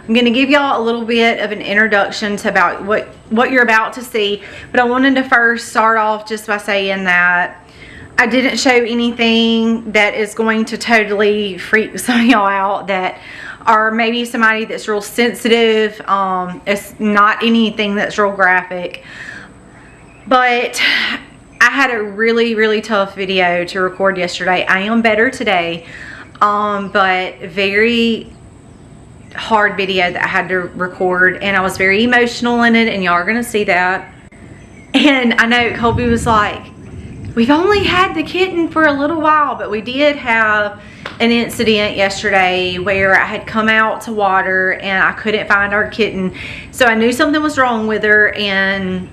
I'm going to give y'all a little bit of an introduction to about what you're about to see. But I wanted to first start off just by saying that I didn't show anything that is going to totally freak some of y'all out, that are maybe somebody that's real sensitive. It's not anything that's real graphic. But I had a really tough video to record yesterday. I am better today, but very hard video that I had to record, and I was very emotional in it, and y'all are gonna see that. And I know Colby was like, we've only had the kitten for a little while, but we did have an incident yesterday where I had come out to water and I couldn't find our kitten, so I knew something was wrong with her. And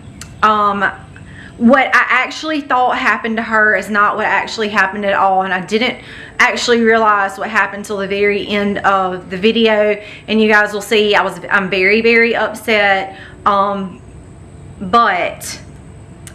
what I actually thought happened to her is not what actually happened at all, and I didn't actually realize what happened till the very end of the video, and you guys will see I'm very upset. But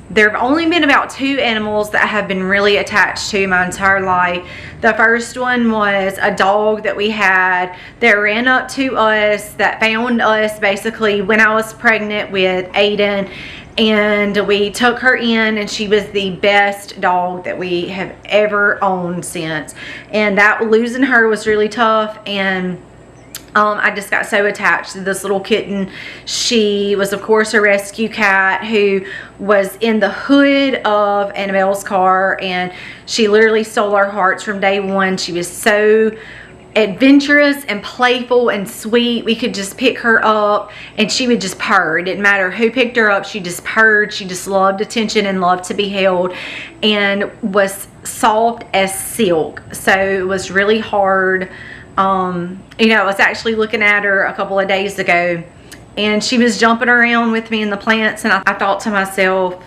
there have only been about 2 animals that I have been really attached to my entire life. The first one was a dog that we had that ran up to us, that found us basically when I was pregnant with Aiden, and we took her in, and she was the best dog that we have ever owned since. And that losing her was really tough, and I just got so attached to this little kitten. She was, of course, a rescue cat who was in the hood of Annabelle's car, and she literally stole our hearts from day one. She was so adventurous and playful and sweet. We could just pick her up and she would just purr. It didn't matter who picked her up, she just purred. She just loved attention and loved to be held, and was soft as silk. So it was really hard. You know, I was actually looking at her a couple of days ago, and she was jumping around with me in the plants, and I thought to myself,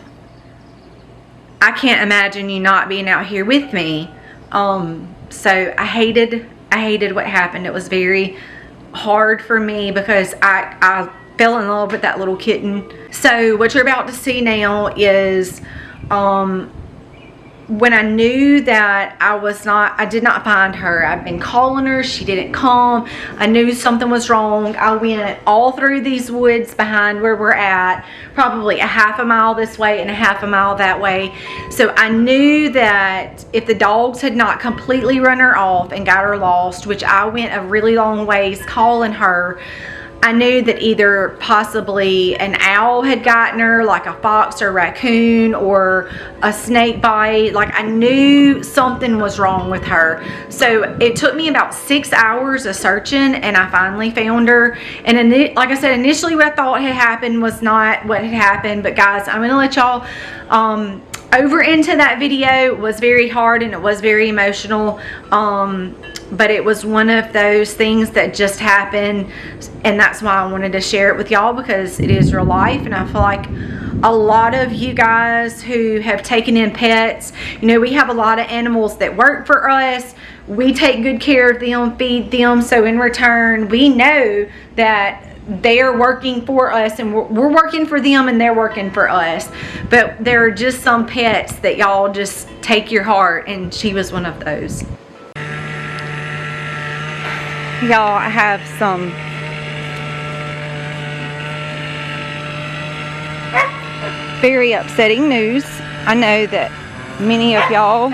I can't imagine you not being out here with me. So I hated what happened. It was very hard for me because I fell in love with that little kitten. So what you're about to see now is when I knew that I did not find her. I've been calling her, she didn't come. I knew something was wrong. I went all through these woods behind where we're at, probably a half a mile this way and a half a mile that way. So I knew that if the dogs had not completely run her off and got her lost, which I went a really long ways calling her, I knew that either possibly an owl had gotten her, like a fox or raccoon, or a snake bite. Like, I knew something was wrong with her. So it took me about 6 hours of searching, and I finally found her. And like I said, initially what I thought had happened was not what had happened. But guys, I'm gonna let y'all over into that video. It was very hard and it was very emotional. But it was one of those things that just happened, and that's why I wanted to share it with y'all, because it is real life. And I feel like a lot of you guys who have taken in pets, you know, we have a lot of animals that work for us. We take good care of them, feed them, so in return we know that they're working for us, and we're working for them, and they're working for us. But there are just some pets that y'all just take your heart, and she was one of those. Y'all, I have some very upsetting news. I know that many of y'all,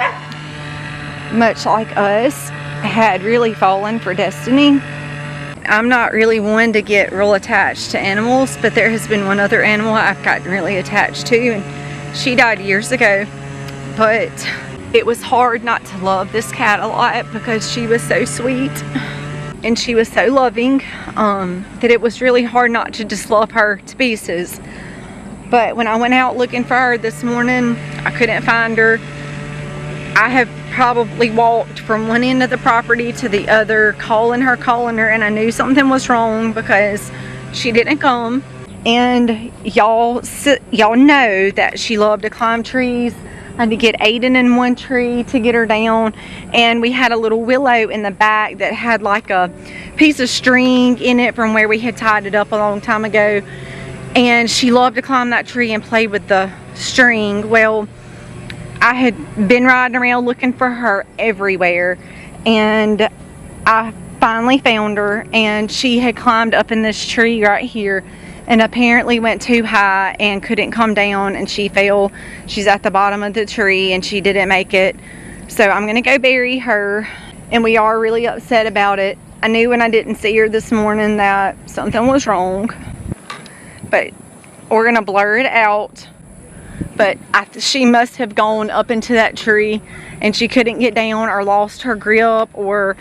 much like us, had really fallen for destiny. I'm not really one to get real attached to animals, but there has been one other animal I've gotten really attached to, and she died years ago. But it was hard not to love this cat a lot, because she was so sweet and she was so loving, that it was really hard not to just love her to pieces. But when I went out looking for her this morning, I couldn't find her. I have probably walked from one end of the property to the other, calling her, and I knew something was wrong because she didn't come. And y'all know that she loved to climb trees. I had to get Aiden in one tree to get her down, and we had a little willow in the back that had like a piece of string in it from where we had tied it up a long time ago, and she loved to climb that tree and play with the string. Well, I had been riding around looking for her everywhere, and I finally found her, and she had climbed up in this tree right here and apparently went too high and couldn't come down, and she fell. She's at the bottom of the tree and she didn't make it. So I'm gonna go bury her, and we are really upset about it. I knew when I didn't see her this morning that something was wrong, but we're gonna blur it out. But she must have gone up into that tree and she couldn't get down, or lost her grip, or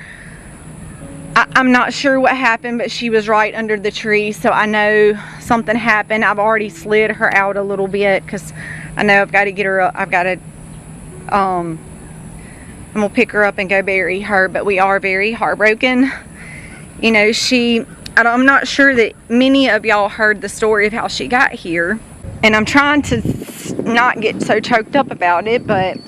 I'm not sure what happened, but she was right under the tree, so I know something happened. I've already slid her out a little bit because I know I've got to get her up. I've got to I'm gonna pick her up and go bury her. But we are very heartbroken. You know, I'm not sure that many of y'all heard the story of how she got here, and I'm trying to not get so choked up about it. But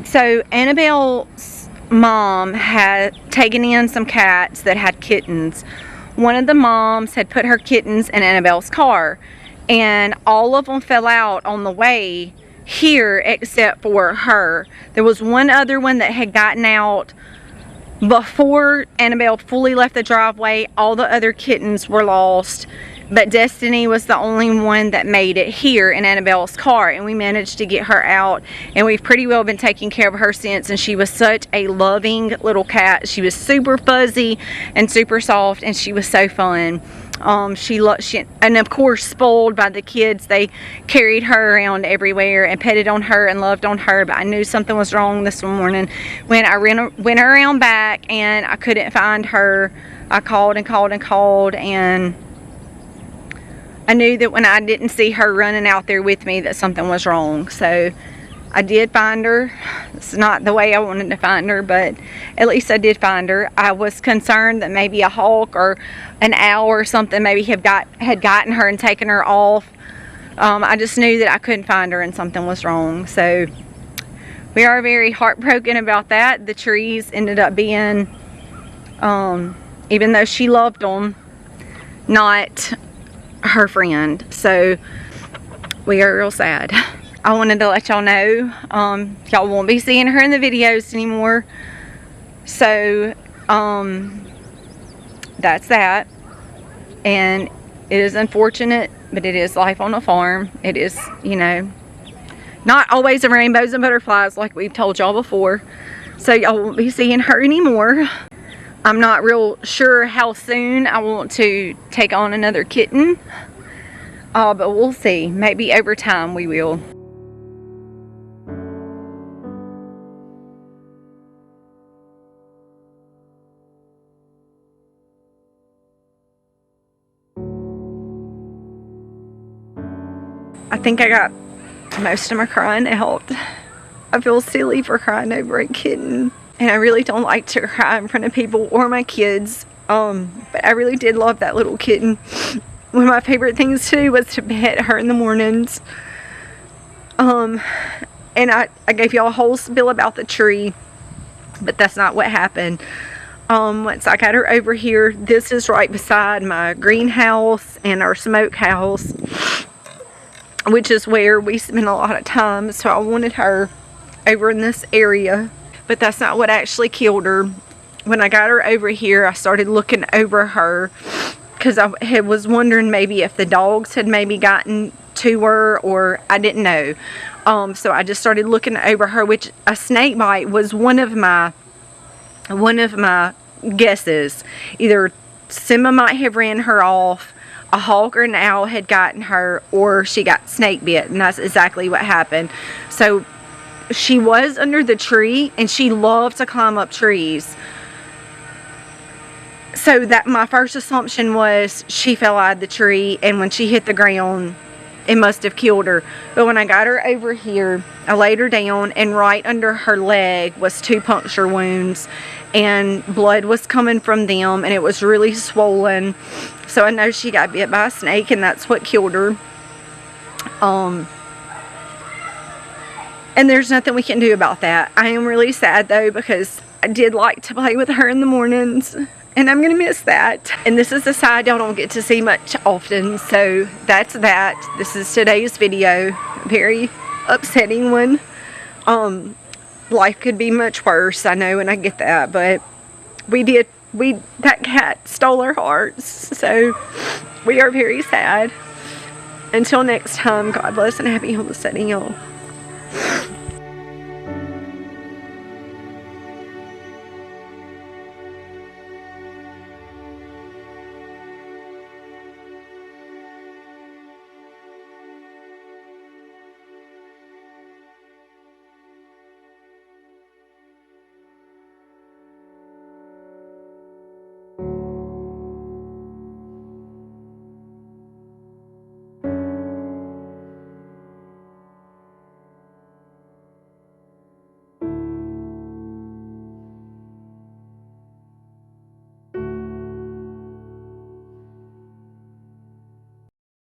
so Annabelle's mom had taken in some cats that had kittens. One of the moms had put her kittens in Annabelle's car, and all of them fell out on the way here except for her. There was one other one that had gotten out before Annabelle fully left the driveway. All the other kittens were lost, but Destiny was the only one that made it here in Annabelle's car, and we managed to get her out, and we've pretty well been taking care of her since. And she was such a loving little cat. She was super fuzzy and super soft, and she was so fun. And of course spoiled by the kids. They carried her around everywhere and petted on her and loved on her. But I knew something was wrong this morning when I went around back and I couldn't find her. I called and called and called, and I knew that when I didn't see her running out there with me that something was wrong. So I did find her. It's not the way I wanted to find her, but at least I did find her. I was concerned that maybe a hawk or an owl or something maybe had gotten her and taken her off. I just knew that I couldn't find her and something was wrong. So we are very heartbroken about that. The trees ended up being, even though she loved them, not her friend. So we are real sad. I wanted to let y'all know y'all won't be seeing her in the videos anymore. So that's that. And it is unfortunate, but it is life on a farm. It is, you know, not always rainbows and butterflies like we've told y'all before. So y'all won't be seeing her anymore. I'm not real sure how soon I want to take on another kitten, but we'll see. Maybe over time we will. I think I got most of my crying out. I feel silly for crying over a kitten, and I really don't like to cry in front of people or my kids. But I really did love that little kitten. One of my favorite things to do was to pet her in the mornings. And I gave y'all a whole spiel about the tree, but that's not what happened. Once I got her over here, this is right beside my greenhouse and our smokehouse, which is where we spend a lot of time. So I wanted her over in this area, but that's not what actually killed her. When I got her over here, I started looking over her because I was wondering maybe if the dogs had maybe gotten to her, or I didn't know. So I just started looking over her, which a snake bite was one of my guesses. Either Simba might have ran her off, a hawk or an owl had gotten her, or she got snake bit, and that's exactly what happened. So she was under the tree, and she loved to climb up trees. So that my first assumption was she fell out of the tree, and when she hit the ground, it must have killed her. But when I got her over here, I laid her down, and right under her leg was 2 puncture wounds, and blood was coming from them, and it was really swollen. So I know she got bit by a snake, and that's what killed her. And there's nothing we can do about that. I am really sad though, because I did like to play with her in the mornings, and I'm gonna miss that. And this is a side y'all don't get to see much often, so that's that. This is today's video. Very upsetting one. Life could be much worse, I know, and I get that, but we did that cat stole our hearts. So we are very sad. Until next time, God bless and happy homesteading, y'all.